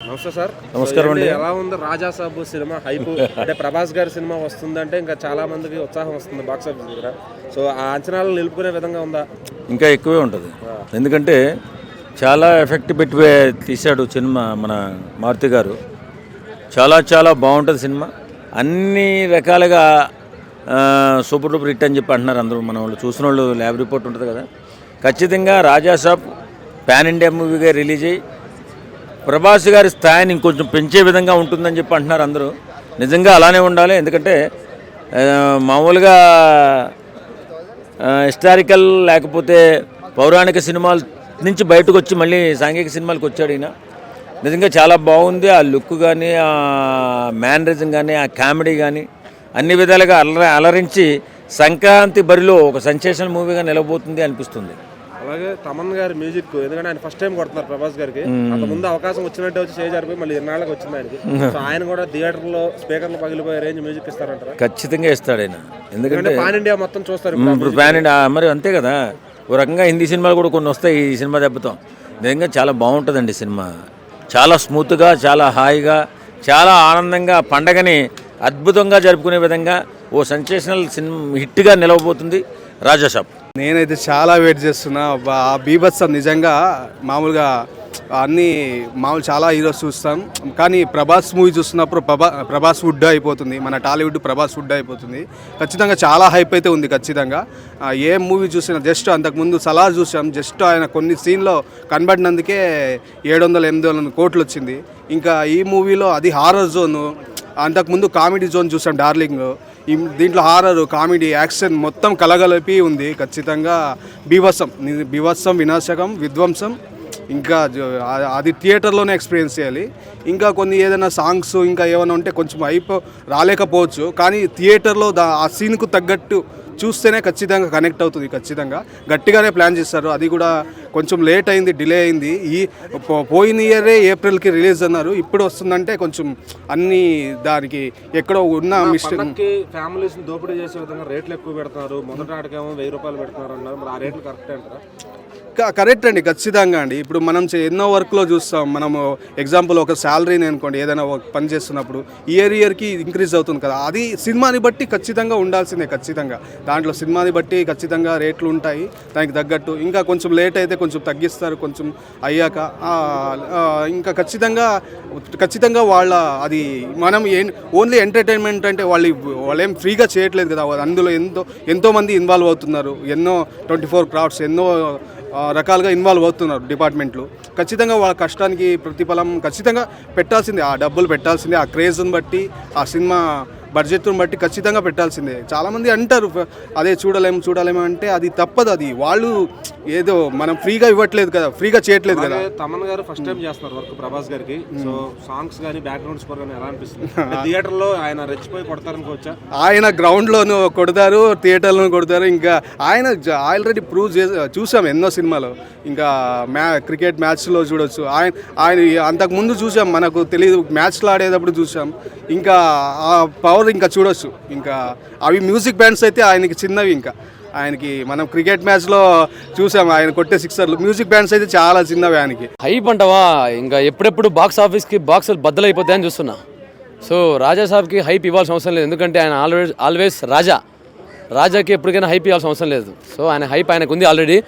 నమస్తే సార్. నమస్కారం అండి. ఎలా ఉంది రాజా సాబ్ సినిమా హైప్? అంటే ప్రభాస్ గారి సినిమా వస్తుందంటే ఇంకా చాలా మందికి ఉత్సాహం వస్తుంది బాక్స్ ఆఫీస్ దగ్గర. సో ఆ అంచనాలు నిలుపుకునే విధంగా ఉందా? ఇంకా ఎక్కువే ఉంటుంది. ఎందుకంటే చాలా ఎఫెక్ట్ పెట్టి తీశాడు సినిమా మన మారుతి గారు. చాలా చాలా బాగుంటుంది సినిమా. అన్ని రకాలుగా సూపర్ డూపర్ హిట్ అని చెప్పి అంటున్నారు అందరూ. మన వాళ్ళు చూసిన వాళ్ళు ల్యాబ్ రిపోర్ట్ ఉంటుంది కదా. ఖచ్చితంగా రాజా సాబ్ పాన్ ఇండియా మూవీగా రిలీజ్ అయ్యి ప్రభాస్ గారి స్థాయిని ఇంకొంచెం పెంచే విధంగా ఉంటుందని చెప్పి అంటున్నారు అందరూ. నిజంగా అలానే ఉండాలి. ఎందుకంటే మామూలుగా హిస్టారికల్ లేకపోతే పౌరాణిక సినిమాల నుంచి బయటకు వచ్చి మళ్ళీ సాంఘిక సినిమాలకు వచ్చాడు ఈయన. నిజంగా చాలా బాగుంది. ఆ లుక్ కానీ, ఆ మేనరిజం కానీ, ఆ కామెడీ కానీ అన్ని విధాలుగా అలరించి సంక్రాంతి బరిలో ఒక సెన్సేషనల్ మూవీగా నిలబోతుంది అనిపిస్తుంది. అలాగే తమన్ గారి మ్యూజిక్, ఎందుకంటే ఆయన ఫస్ట్ టైం కొడుతున్నారు ప్రభాస్ గారికి. అంత ముందు అవకాశం వచ్చినట్టే వచ్చి చేజారిపోయి మళ్ళీ ఇన్నాళ్ళకి వచ్చింది ఆయనకి. సో ఆయన కూడా థియేటర్లో స్పీకర్లు పగిలిపోయే రేంజ్ మ్యూజిక్ ఇస్తారంటారా? ఖచ్చితంగా ఇస్తాడు ఆయన. ఎందుకంటే పాన్ ఇండియా మొత్తం చూస్తారు ఇప్పుడు పాన్ ఇండియా మరి అంతే కదా. ఓ రకంగా హిందీ సినిమాలు కూడా కొన్ని వస్తాయి ఈ సినిమా దెబ్బతో. నిజంగా చాలా బాగుంటుందండి సినిమా. చాలా స్మూత్గా, చాలా హాయిగా, చాలా ఆనందంగా పండగని అద్భుతంగా జరుపుకునే విధంగా ఓ సెన్సేషనల్ సినిమా హిట్గా నిలవబోతుంది రాజా సాబ్. నేనైతే చాలా వెయిట్ చేస్తున్నా. ఆ బీభత్సం నిజంగా మామూలుగా చాలా హీరోస్ చూస్తాం, కానీ ప్రభాస్ మూవీ చూస్తున్నప్పుడు ప్రభాస్ వుడ్ అయిపోతుంది. మన టాలీవుడ్ ప్రభాస్ వుడ్ అయిపోతుంది. ఖచ్చితంగా చాలా హైప్ అయితే ఉంది. ఖచ్చితంగా ఏ మూవీ చూసినా జస్ట్ అంతకుముందు సలార్ చూసాం, జస్ట్ ఆయన కొన్ని సీన్లో కనబడినందుకే 700-800 కోట్లు వచ్చింది. ఇంకా ఈ మూవీలో అది హారర్ జోను. అంతకుముందు కామెడీ జోన్ చూసాం డార్లింగ్. దీంట్లో హారర్, కామెడీ, యాక్షన్ మొత్తం కలగలిపి ఉంది. ఖచ్చితంగా బీభత్సం, వినాశకం, విధ్వంసం. ఇంకా అది థియేటర్లోనే ఎక్స్పీరియన్స్ చేయాలి. ఇంకా కొన్ని ఏదైనా సాంగ్స్ ఇంకా ఏమైనా ఉంటే కొంచెం రాలేకపోవచ్చు, కానీ థియేటర్లో ఆ సీన్కు తగ్గట్టు చూస్తేనే ఖచ్చితంగా కనెక్ట్ అవుతుంది. ఖచ్చితంగా గట్టిగానే ప్లాన్ చేస్తారు. అది కూడా కొంచెం లేట్ అయింది, డిలే అయింది. పోయిన ఇయరే ఏప్రిల్కి రిలీజ్ అన్నారు. ఇప్పుడు వస్తుందంటే కొంచెం అన్ని దానికి ఎక్కడో ఉన్న మిస్టేక్. ఫ్యామిలీస్ దోపిడీ చేసే విధంగా రేట్లు ఎక్కువ పెడుతున్నారు. మొదటి ఆటకేమో 1000 రూపాయలు పెడుతున్నారు అన్నారు. మరి ఆ రేట్లు కరెక్ట్ అంటారా? కరెక్ట్ అండి, ఖచ్చితంగా అండి. ఇప్పుడు మనం ఎన్నో వర్క్లో చూస్తాం. మనము ఎగ్జాంపుల్ ఒక శాలరీని అనుకోండి, ఏదైనా పని చేస్తున్నప్పుడు ఇయర్కి ఇంక్రీజ్ అవుతుంది కదా. అది సినిమాని బట్టి ఖచ్చితంగా ఉండాల్సిందే. ఖచ్చితంగా దాంట్లో సినిమాని బట్టి ఖచ్చితంగా రేట్లు ఉంటాయి దానికి తగ్గట్టు. ఇంకా కొంచెం లేట్ అయితే కొంచెం తగ్గిస్తారు కొంచెం అయ్యాక. ఇంకా ఖచ్చితంగా వాళ్ళ అది మనం ఓన్లీ ఎంటర్టైన్మెంట్ అంటే వాళ్ళేం ఫ్రీగా చేయట్లేదు కదా. అందులో ఎంతోమంది ఇన్వాల్వ్ అవుతున్నారు. 24 క్రాఫ్ట్స్ ఎన్నో రకాలుగా ఇన్వాల్వ్ అవుతున్నారు డిపార్ట్మెంట్లు. ఖచ్చితంగా వాళ్ళ కష్టానికి ప్రతిఫలం ఖచ్చితంగా పెట్టాల్సిందే. ఆ డబ్బులు పెట్టాల్సిందే. ఆ క్రేజ్ని బట్టి, ఆ సినిమా బడ్జెట్ని బట్టి ఖచ్చితంగా పెట్టాల్సిందే. చాలామంది అంటారు అదే చూడలేము అంటే అది తప్పదు. అది వాళ్ళు ఏదో మనం ఫ్రీగా ఇవ్వట్లేదు కదా, ఫ్రీగా చేయట్లేదు కదా. తమన్ గారు ఫస్ట్ టైం చేస్తున్నారు వర్క్ ప్రభాస్ గారికి. సో సాంగ్స్ కానీ బ్యాక్గ్రౌండ్ స్కోర్ కానీ ఎలా అనిపిస్తుంది? థియేటర్లో ఆయన రెచ్చిపోయి కొడతారనుకోవచ్చా? ఆయన గ్రౌండ్లోనూ కొడతారు, థియేటర్లోనూ కొడతారు. ఇంకా ఆయన ఆల్రెడీ ప్రూవ్ చూసాం ఎన్నో సినిమాలో. ఇంకా క్రికెట్ మ్యాచ్లో చూడొచ్చు. ఆయన అంతకుముందు చూసాం, మనకు తెలియదు, మ్యాచ్లు ఆడేటప్పుడు చూసాం. ఇంకా ఆ పవర్ ఇంకా చూడొచ్చు. ఇంకా అవి మ్యూజిక్ బ్యాండ్స్ అయితే ఆయనకి చిన్నవి. ఇంకా ఆయనకి మనం క్రికెట్ మ్యాచ్లో చూసాం ఆయన కొట్టే సిక్సర్లు. మ్యూజిక్ బ్యాండ్స్ అయితే చాలా చిన్నవి ఆయనకి. హైప్ అంటావా? ఇంకా ఎప్పుడెప్పుడు బాక్స్ ఆఫీస్కి బాక్సులు బద్దలైపోతాయని చూస్తున్నా. సో రాజా సాబ్కి హైప్ ఇవ్వాల్సిన అవసరం లేదు. ఎందుకంటే ఆయన ఆల్వేస్ రాజాకి ఎప్పటికైనా హైప్ ఇవ్వాల్సిన అవసరం లేదు. సో ఆయన హైప్ ఆయనకు ఉంది ఆల్రెడీ.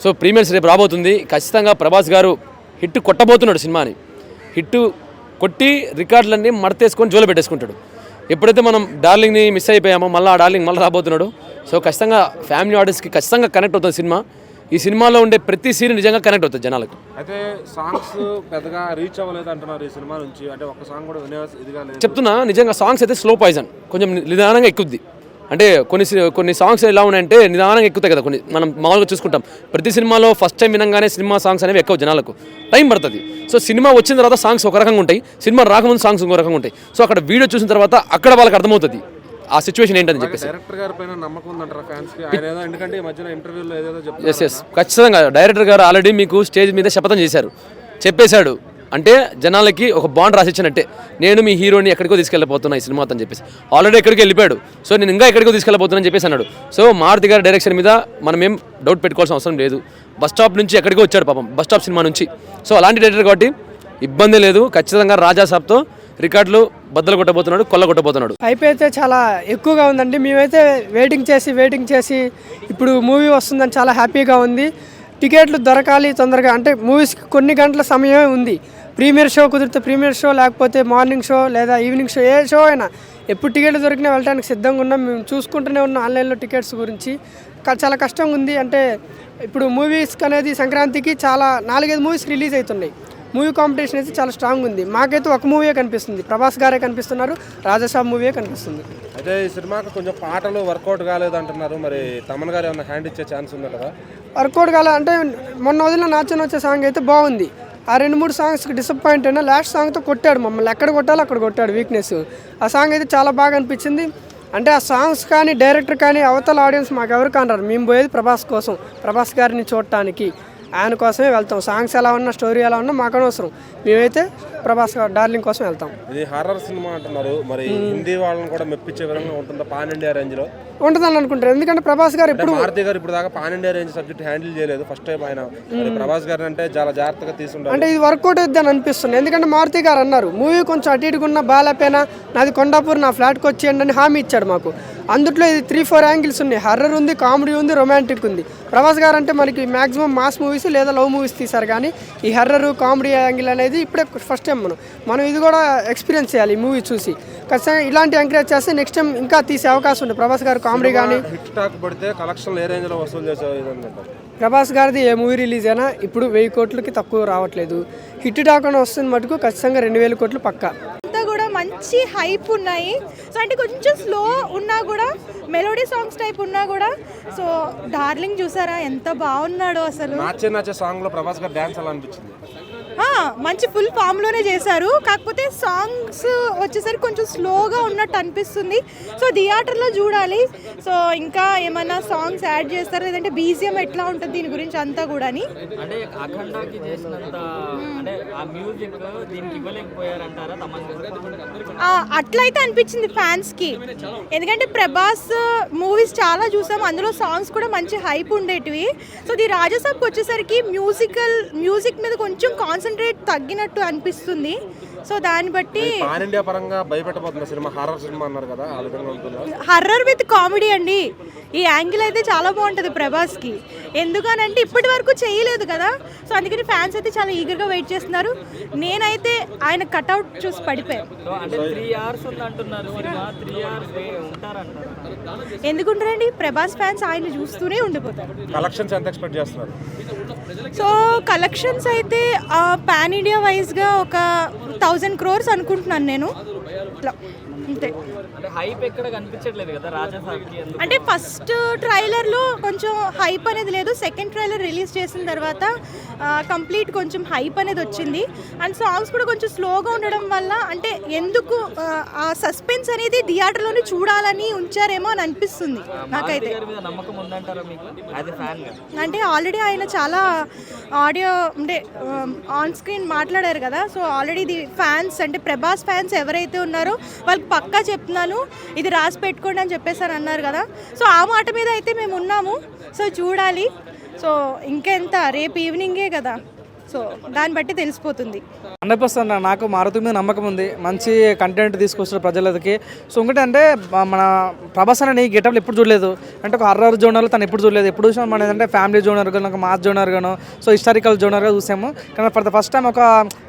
సో ప్రీమియర్స్ రేపు రాబోతుంది. ఖచ్చితంగా ప్రభాస్ గారు హిట్ కొట్టబోతున్నాడు. సినిమాని హిట్ కొట్టి రికార్డులన్నీ మడతేసుకొని జోలు పెట్టేసుకుంటాడు. ఎప్పుడైతే మనం డార్లింగ్ని మిస్ అయిపోయామో మళ్ళీ ఆ డార్లింగ్ మళ్ళీ రాబోతున్నాడు. సో ఖచ్చితంగా ఫ్యామిలీ ఆడియన్స్కి ఖచ్చితంగా కనెక్ట్ అవుతుంది సినిమా. ఈ సినిమాలో ఉండే ప్రతి సీన్ నిజంగా కనెక్ట్ అవుతుంది జనాలకు. అయితే సాంగ్స్ పెద్దగా రీచ్ అవ్వలేదు అంటున్నారు ఈ సినిమా నుంచి. అంటే ఒక సాంగ్ కూడా ఇదిగా లేదు చెప్తున్నా. నిజంగా సాంగ్స్ అయితే స్లో పాయిజన్, కొంచెం నిదానంగా ఎక్కుద్ది. అంటే కొన్ని సాంగ్స్ ఎలా ఉన్నాయంటే నిదానంగా ఎక్కుతాయి కదా. కొన్ని మనం మామూలుగా చూసుకుంటాం. ప్రతి సినిమాలో ఫస్ట్ టైం వినంగానే సినిమా సాంగ్స్ అనేవి ఎక్కువ జనాలకు టైం పడుతుంది. సో సినిమా వచ్చిన తర్వాత సాంగ్స్ ఒక రకంగా ఉంటాయి, సినిమా రాకముందు సాంగ్స్ ఇంకో రకంగా ఉంటాయి. సో అక్కడ వీడియో చూసిన తర్వాత అక్కడ వాళ్ళకి అర్థమవుతుంది ఆ సిచ్యువేషన్ ఏంటని చెప్పేసి. డైరెక్టర్ గారి పైన నమ్మకం ఉందంటారా ఫ్యాన్స్ కి? ఆయన ఏదో ఎందుకంటే ఈ మధ్యన ఇంటర్వ్యూలో ఏదో చెప్తారు. ఎస్ ఖచ్చితంగా డైరెక్టర్ గారు ఆల్రెడీ మీకు స్టేజ్ మీద శపథం చెప్పేశాడు. అంటే జనాలకి ఒక బాండ్ రాసిచ్చినట్టే, నేను మీ హీరోని ఎక్కడికో తీసుకెళ్ళిపోతున్నా ఈ సినిమాతో అని చెప్పేసి. ఆల్రెడీ ఎక్కడికి వెళ్ళిపోయాడు. సో నేను ఇంకా ఎక్కడికో తీసుకెళ్ళిపోతున్నా అని చెప్పేసి అన్నాడు. సో మారుతి గారి డైరెక్షన్ మీద మనం ఏం డౌట్ పెట్టుకోవాల్సిన అవసరం లేదు. బస్ స్టాప్ నుంచి ఎక్కడికో వచ్చాడు పాపం, బస్ స్టాప్ సినిమా నుంచి. సో అలాంటి డైరెక్టర్ కాబట్టి ఇబ్బంది లేదు. ఖచ్చితంగా రాజా సాబ్తో రికార్డులు బద్దలు కొట్టబోతున్నాడు, కొల్ల కొట్టబోతున్నాడు. హైప్ అయితే చాలా ఎక్కువగా ఉందండి. మేమైతే వెయిటింగ్ చేసి ఇప్పుడు మూవీ వస్తుందని చాలా హ్యాపీగా ఉంది. టికెట్లు దొరకాలి తొందరగా, అంటే మూవీస్కి కొన్ని గంటల సమయమే ఉంది. ప్రీమియర్ షో కుదిరితే ప్రీమియర్ షో, లేకపోతే మార్నింగ్ షో లేదా ఈవినింగ్ షో, ఏ షో అయినా ఎప్పుడు టికెట్లు దొరికినా వెళ్ళడానికి సిద్ధంగా ఉన్నాం. మేము చూసుకుంటూనే ఉన్నాం ఆన్లైన్లో టికెట్స్ గురించి. చాలా కష్టంగా ఉంది. అంటే ఇప్పుడు మూవీస్కి అనేది సంక్రాంతికి చాలా 4-5 మూవీస్ రిలీజ్ అవుతున్నాయి. మూవీ కాంపిటీషన్ అయితే చాలా స్ట్రాంగ్ ఉంది. మాకైతే ఒక మూవీయే కనిపిస్తుంది, ప్రభాస్ గారే కనిపిస్తున్నారు, రాజాసాబ్ మూవీయే కనిపిస్తుంది. అయితే ఈ సినిమాకి కొంచెం పాటలు వర్కౌట్ కాలేదు అంటున్నారు. మరి తమన్ గారు ఏమైనా హ్యాండ్ ఇచ్చే ఛాన్స్ ఉంది కదా? వర్కౌట్ కాలే అంటే మొన్న వదిలిన నాచన వచ్చే సాంగ్ అయితే బాగుంది. ఆ 2-3 సాంగ్స్కి డిసప్పాయింట్ అయినా లాస్ట్ సాంగ్తో కొట్టాడు మమ్మల్ని. ఎక్కడ కొట్టాలో అక్కడ కొట్టాడు వీక్నెస్. ఆ సాంగ్ అయితే చాలా బాగా అనిపించింది. అంటే ఆ సాంగ్స్ కానీ డైరెక్టర్ కానీ అవతల ఆడియన్స్ మాకు ఎవరు కానరారు. మేము పోయేది ప్రభాస్ కోసం, ప్రభాస్ గారిని చూడటానికి, ఆయన కోసమే వెళ్తాం. సాంగ్స్ ఎలా ఉన్నా, స్టోరీ ఎలా ఉన్నా మాకు అనవసరం. మేమైతే ప్రభాస్ డార్లింగ్ కోసం వెళ్తాం. ఇది హారర్ సినిమా అంటున్నారు. మరి హిందీ వాళ్ళని కూడా మెప్పించే విధంగా ఉంటుందా పాన్ ఇండియా రేంజ్ లో? ఉంటుందని అనుకుంటారు. ఎందుకంటే ప్రభాస్ గారు ఇప్పుడు మారుతి గారు ఇప్పుడు దాకా pan India range subject handle చేయలేదు. ఫస్ట్ టైం ఆయన ప్రభాస్ గారిని అంటే చాలా జాగ్రత్తగా తీసుకుంటారు. అంటే ఇది వర్కౌట్ అవుద్ది అని అనిపిస్తుంది. ఎందుకంటే మారుతి గారు అన్నారు మూవీ కొంచెం అటు ఇటుకున్న బాగాలేపోయినా నాది కొండాపూర్, నా ఫ్లాట్కి వచ్చేయండి అని హామీ ఇచ్చాడు మాకు. అందుట్లో ఇది 3-4 యాంగిల్స్ ఉన్నాయి. హర్రర్ ఉంది, కామెడీ ఉంది, రొమాంటిక్ ఉంది. ప్రభాస్ గారు అంటే మనకి మ్యాక్సిమం మాస్ మూవీస్ లేదా లవ్ మూవీస్ తీశారు, కానీ ఈ హర్రర్ కామెడీ యాంగిల్ అనేది ఇప్పుడే ఫస్ట్ టైం మనం ఇది కూడా ఎక్స్పీరియన్స్ చేయాలి ఈ మూవీ చూసి. ఖచ్చితంగా ఇలాంటి ఎంకరేజ్ చేస్తే నెక్స్ట్ టైం ఇంకా తీసే అవకాశం ఉంది. ప్రభాస్ గారు కామెడీ కానీ హిట్ టాక్ పడితే కలెక్షన్ ఏ రేంజ్ లో వసూలు చేసే విధంగా ప్రభాస్ గారిది ఏ మూవీ రిలీజ్ అయినా ఇప్పుడు 1000 కోట్లకి తక్కువ రావట్లేదు. హిట్ టాక్ అని వస్తుంది మటుకు ఖచ్చితంగా 2000 కోట్లు పక్కా. అంతా కూడా మంచి హైప్ ఉన్నాయి. సో అంటే కొంచెం స్లో ఉన్నా కూడా, మెలోడీ సాంగ్స్ టైప్ ఉన్నా కూడా, సో డార్లింగ్ చూసారా ఎంత బాగున్నాడో అసలు. నచ్చే సాంగ్ లో ప్రభాస్ గారు డాన్స్ ఎలా అనిపించింది? మంచి ఫుల్ ఫామ్లోనే చేశారు. కాకపోతే సాంగ్స్ వచ్చేసరికి కొంచెం స్లోగా ఉన్నట్టు అనిపిస్తుంది. సో థియేటర్లో చూడాలి. సో ఇంకా ఏమన్నా సాంగ్స్ యాడ్ చేస్తారు, లేదంటే బీజిఎం ఎట్లా ఉంటుంది దీని గురించి అంతా కూడా. అంటే అఖండాకి చేసినంత అంటే ఆ మ్యూజిక్ దీనికి ఇవ్వలేకపోయారంటారా తమన్ గారు? అట్లయితే అనిపించింది ఫ్యాన్స్కి. ఎందుకంటే ప్రభాస్ మూవీస్ చాలా చూసాం, అందులో సాంగ్స్ కూడా మంచి హైప్ ఉండేటివి. సో ది రాజాసాబ్కి వచ్చేసరికి మ్యూజిక్ మీద కొంచెం కాన్సన్ట్రేట్ తగ్గినట్టు అనిపిస్తుంది. సో దాన్ని బట్టి పాన్ ఇండియా పరంగా భయపెట్టబోతున్న సినిమా హారర్ సినిమా అన్నారు కదా, ఆ విధంగా ఉంటుందా? హర్రర్ విత్ కామెడీ అండి. ఈ యాంగిల్ అయితే చాలా బాగుంటుంది ప్రభాస్కి. ఎందుకనంటే ఇప్పటి వరకు చేయలేదు కదా. సో అందుకని ఫ్యాన్స్ అయితే చాలా ఈగర్గా వెయిట్ చేస్తున్నారు. నేనైతే ఆయన కట్అవుట్ చూసి పడిపోయాను. అంటే 3 hours ఉంది అంటున్నారు సినిమా, 3 hours ఉంటారంటారు. ఎందుకుంటారండి, ప్రభాస్ ఫ్యాన్స్ ఆయన చూస్తూనే ఉండిపోతారు. కలెక్షన్స్ ఎంత ఎక్స్పెక్ట్ చేస్తున్నారు? సో కలెక్షన్స్ అయితే పాన్ ఇండియా వైజ్గా ఒక 1000 crores అనుకుంటున్నాను నేను. ఇట్లా అంతే. అంటే హైప్ ఎక్కడ కనిపించట్లేదు కదా రాజాసాబ్కి. అంటే ఫస్ట్ ట్రైలర్లో కొంచెం హైప్ అనేది లేదు. సెకండ్ ట్రైలర్ రిలీజ్ చేసిన తర్వాత కంప్లీట్ కొంచెం హైప్ అనేది వచ్చింది. అండ్ సాంగ్స్ కూడా కొంచెం స్లోగా ఉండడం వల్ల అంటే ఎందుకు ఆ సస్పెన్స్ అనేది థియేటర్లోనే చూడాలని ఉంచారేమో అని అనిపిస్తుంది నాకైతే. నమ్మకం ఉందంటారా మీకు యాజ్ ఎ ఫ్యాన్ గా? అంటే ఆల్రెడీ ఆయన చాలా ఆడియో అంటే ఆన్ స్క్రీన్ మాట్లాడారు కదా. సో ఆల్రెడీ ఇది ఫ్యాన్స్ అంటే ప్రభాస్ ఫ్యాన్స్ ఎవరైతే ఉన్నారో వాళ్ళకి పక్కా చెప్తున్నాను, ఇది రాసి పెట్టుకోండి అని చెప్పేసి అన్నారు కదా. సో ఆ మాట మీద అయితే మేము ఉన్నాము. సో చూడాలి. సో ఇంకెంత, రేపు ఈవినింగే కదా. సో దాన్ని బట్టి తెలిసిపోతుంది. 100% నాకు మారుతి మీద నమ్మకం ఉంది. మంచి కంటెంట్ తీసుకొస్తారు ప్రజలకి. సో ఇంకోటి అంటే మన ప్రభాస్ అనే గెటప్లు ఎప్పుడు చూడలేదు. అంటే ఒక హర్రర్ జోనర్లో తను ఎప్పుడు చూడలేదు. ఎప్పుడు చూసాం మన ఏంటంటే ఫ్యామిలీ జోనర్ గాను, ఒక మాస్ జోనర్ గాను, సో హిస్టారికల్ జోనర్గా చూసాము. కానీ ఫర్ ద ఫస్ట్ టైం ఒక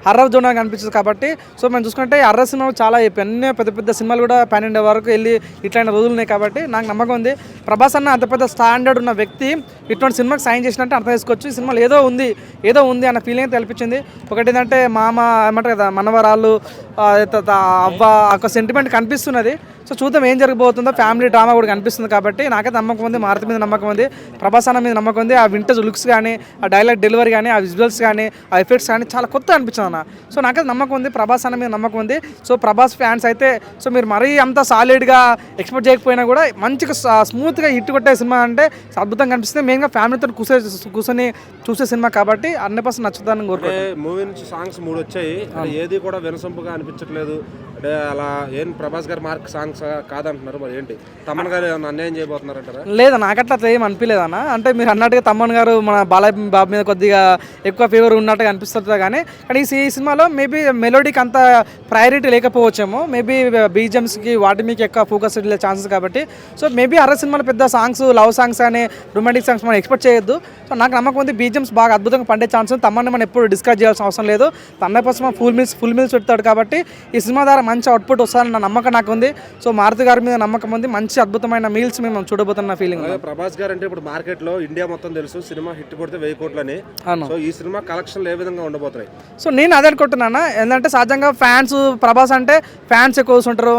హర్రర్ జోనర్ కనిపించింది కాబట్టి. సో మేము చూసుకుంటే హర్రర్ సినిమాలు చాలా ఎన్నో పెద్ద పెద్ద సినిమాలు కూడా పాన్ ఇండియా వరకు వెళ్ళి ఇట్లాంటి రోజులు ఉన్నాయి కాబట్టి నాకు నమ్మకం ఉంది. ప్రభాస్ అన్న అంత పెద్ద స్టాండర్డ్ ఉన్న వ్యక్తి ఇటువంటి సినిమాకి సైన్ చేసినట్టు అర్థం చేసుకోవచ్చు. ఈ సినిమాలో ఏదో ఉంది అన్న ఫీలింగ్ అయితే కల్పించింది. ఒకటి ఏంటంటే మామ ఏమంటారు కదా, మనవరాళ్ళు అవ్వ ఒక సెంటిమెంట్ కనిపిస్తున్నది. సో చూద్దాం ఏం జరగబోతుందో. ఫ్యామిలీ డ్రామా కూడా కనిపిస్తుంది కాబట్టి నాకైతే నమ్మకం ఉంది. మారుతి మీద నమ్మకం ఉంది, ప్రభాస్ అన్న మీద నమ్మకం ఉంది. ఆ వింటేజ్ లుక్స్ కానీ, ఆ డైలాగ్ డెలివరీ కానీ, ఆ విజువల్స్ కానీ, ఆ ఎఫెక్ట్స్ కానీ చాలా కొత్త అనిపించింది అన్న. సో నాకైతే నమ్మకం ఉంది, ప్రభాస్ అన్న మీద నమ్మకం ఉంది. సో ప్రభాస్ ఫ్యాన్స్ అయితే సో మీరు మరీ అంత సాలిడ్గా ఎక్స్పెక్ట్ చేయకపోయినా కూడా మంచిగా స్మూత్గా హిట్ కొట్టే సినిమా అంటే అద్భుతంగా కనిపిస్తుంది. మెయిన్గా ఫ్యామిలీతో కూర్చొని చూసే సినిమా కాబట్టి 100% నచ్చుతానని కోరుకుంటున్నాను. మూవీ నుంచి సాంగ్స్ 3 వచ్చాయి, ఏది కూడా వినసొంపుగా అనిపించట్లేదు. అంటే అలా ఏం ప్రభాస్ గారి మార్క్ సాంగ్స్ కాదంటున్నారు, మరి ఏంటి తమన్ గారు ఏమన్నా అన్యాయం చేయబోతున్నారంటారా? లేదా నాకట్లా అట్లా ఏం అనిపించలేదన్న. అంటే మీరు అన్నట్టుగా తమ్మన్ గారు మన బాలయ్య బాబు మీద కొద్దిగా ఎక్కువ ఫేవర్ ఉన్నట్టుగా అనిపిస్తుంది, కానీ ఈ సినిమాలో మేబీ మెలోడీకి అంత ప్రయారిటీ లేకపోవచ్చేమో, మేబీ బీజిఎమ్స్కి వాటి మీకు ఎక్కువ ఫోకస్ వెళ్ళే ఛాన్సెస్ కాబట్టి. సో మేబీ అర్ర సినిమాలో పెద్ద సాంగ్స్, లవ్ సాంగ్స్ కానీ రొమాంటిక్ సాంగ్స్ మనం ఎక్స్పెక్ట్ చేయొద్దు. సో నాకు నమ్మకం ఉంది బీజిఎమ్స్ బాగా అద్భుతంగా పండే ఛాన్స్ ఉంది. తమ్మని మనం ఎప్పుడు డిస్కస్ చేయాల్సిన అవసరం లేదు. 100% ఫుల్ మీల్స్ పెడతాడు కాబట్టి ఈ సినిమా ద్వారా మంచి అవుట్పుట్ వస్తుందని నా నమ్మకం నాకు ఉంది. సో మారుతి గారి మీద నమ్మకం ఉంది, మంచి అద్భుతమైన మీల్స్ మేము చూడబోతున్న ఫీలింగ్. ప్రభాస్ గారు అంటే ఇప్పుడు మార్కెట్ లో ఇండియా మొత్తం తెలుసు, సినిమా హిట్ కొడితే 1000 కోట్లని. సో ఈ సినిమా కలెక్షన్లు ఏ విధంగా ఉండబోతున్నాయి? సో నేను అదే అనుకుంటున్నాను. ఏంటంటే సహజంగా ఫ్యాన్స్ ప్రభాస్ అంటే ఫ్యాన్స్ ఎక్కువ చూస్తుంటారు,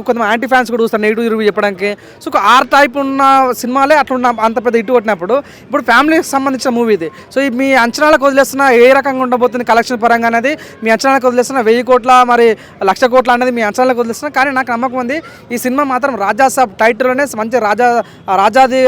కొంతమంది యాంటీ ఫ్యాన్స్ కూడా చూస్తారు నెగిటివ్ రివ్యూ చెప్పడానికి. సో ఆ టైప్ ఉన్న సినిమాలే అట్లా ఉన్న అంత పెద్ద ఇటు కొట్టినప్పుడు ఇప్పుడు ఫ్యామిలీకి సంబంధించిన మూవీ ఇది. సో మీ అంచనాలకు వదిలేస్తున్న ఏ రకంగా ఉండబోతుంది కలెక్షన్ పరంగా అనేది మీ అంచనాలకు వదిలేస్తున్న 1000 కోట్ల మరి 1,00,000 కోట్ల అనేది మీ అంచనాలకు వదిలేస్తున్నా. కానీ నాకు నమ్మకం ఉంది ఈ సినిమా మాత్రం రాజా సాబ్ టైటిల్లోనే మంచి రాజాది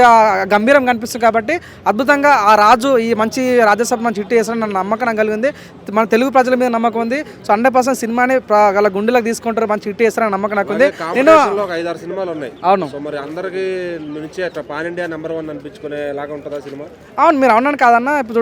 గంభీరం కనిపిస్తుంది కాబట్టి అద్భుతంగా ఆ రాజు ఈ మంచి రాజాసాబ్ మంచి హిట్ చేస్తారని నాకు నమ్మకం నాకు కలిగింది. మన తెలుగు ప్రజల మీద నమ్మకం ఉంది. సో 100% సినిమాని వాళ్ళ గుండెలకు తీసుకుంటారు, మంచి హిట్ చేస్తారని నమ్మకం నాకు ఉంది. నేను 5-6 సినిమాలు ఉన్నాయి. అవును. సో మరి అందరికి నుంచి అట్లా పాన్ ఇండియా నెంబర్ 1 అనిపించుకునే లాగా ఉంటుందా సినిమా? అవును, మీరు అవునని కాదన్న. ఇప్పుడు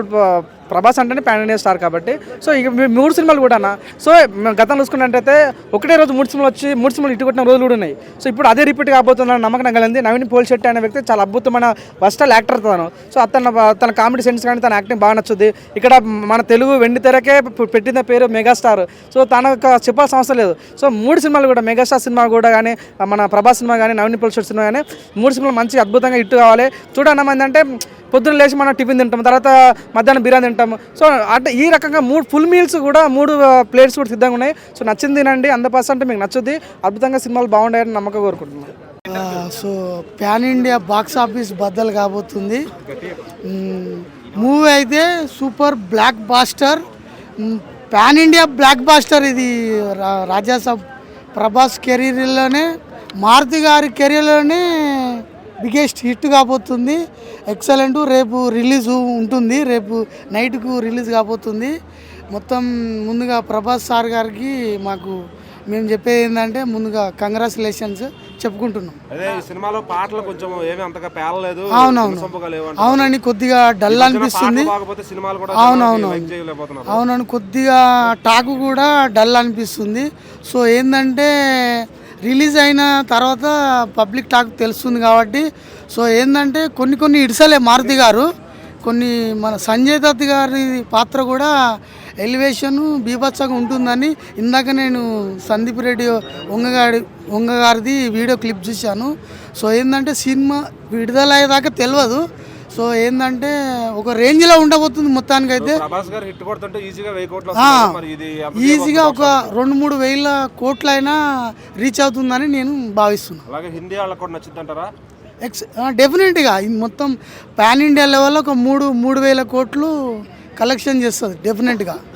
ప్రభాస్ అంటేనే పాన్ ఇండియా స్టార్ కాబట్టి. సో ఇక 3 సినిమాలు కూడా అన్న. సో గతంలో చూసుకున్నట్టయితే ఒకటే రోజు 3 సినిమాలు వచ్చి 3 సినిమాలు ఇటు కొట్టిన రోజులు కూడా ఉన్నాయి. సో ఇప్పుడు అదే రిపీట్ కాబోతుందని నమ్మకం నాకు కలిగింది. నవీన్ పోల్శెట్టి అనే వ్యక్తి చాలా అద్భుతమైన వర్స్టైల్ యాక్టర్ తను. సో తన కామెడీ సెన్స్ కానీ తన యాక్టింగ్ బాగా నచ్చుద్ది. ఇక్కడ మన తెలుగు వెండి తెరకే పెట్టిన పేరు మెగాస్టార్. సో తనకు చెప్పాల్సిన అవసరం లేదు. సో 3 సినిమాలు కూడా మెగాస్టార్ సినిమా కూడా కానీ మన ప్రభాస్ సినిమా కానీ నవీన్ పోల్శెట్టి సినిమా కానీ 3 సినిమాలు మంచి అద్భుతంగా హిట్ కావాలి. చూడండి ఏంటంటే పొద్దున్న లేచి మనం టిఫిన్ తింటాం, తర్వాత మధ్యాహ్నం బిర్యానీ తింటాము. సో అంటే ఈ రకంగా 3 ఫుల్ మీల్స్ కూడా 3 ప్లేట్స్ కూడా సిద్ధంగా ఉన్నాయి. సో నచ్చింది తినండి, 100% మీకు నచ్చుద్ది. అద్భుతంగా సినిమాలు బాగుంటాయని నమ్మకం కోరుకుంటున్నాను. So pan India box office బద్దలు కాబోతుంది. మూవీ అయితే super blockbuster, pan India blockbuster. ఇది రాజాసాబ్ ప్రభాస్ కెరీర్లోనే, మారుతి గారి కెరీర్లోనే బిగ్గెస్ట్ హిట్ కాబోతుంది. ఎక్సలెంట్. రేపు రిలీజ్ ఉంటుంది, రేపు నైట్కు రిలీజ్ కాబోతుంది. మొత్తం ముందుగా ప్రభాస్ సార్ గారికి మేము చెప్పేది ఏంటంటే ముందుగా కంగ్రాచులేషన్స్ చెప్పుకుంటున్నాం. అదే ఈ సినిమాలో పాటలు కొంచెం ఏమీ అంతగా పేలలేదు. అవునండి, కొద్దిగా డల్ అనిపిస్తుంది. అవునవును, కొద్దిగా టాకు కూడా డల్ అనిపిస్తుంది. సో ఏంటంటే రిలీజ్ అయిన తర్వాత పబ్లిక్ టాక్ తెలుస్తుంది కాబట్టి. సో ఏంటంటే కొన్ని ఇడిసలే మారుతి గారు, కొన్ని మన సంజయ్ దత్ గారి పాత్ర కూడా ఎలివేషను బీభత్సంగా ఉంటుందని ఇందాక నేను సందీప్ రెడ్డి వంగగారిది వీడియో క్లిప్ చూశాను. సో ఏంటంటే సినిమా విడుదల అయ్యేదాకా తెలియదు. సో ఏంటంటే ఒక రేంజ్లో ఉండబోతుంది మొత్తానికైతే. ఈజీగా ఒక 2-3 వేల కోట్లైనా రీచ్ అవుతుందని నేను భావిస్తున్నాను. డెఫినెట్గా ఇది మొత్తం పాన్ ఇండియా లెవెల్లో ఒక 3,000 కోట్లు కలెక్షన్ చేస్తుంది డెఫినెట్గా.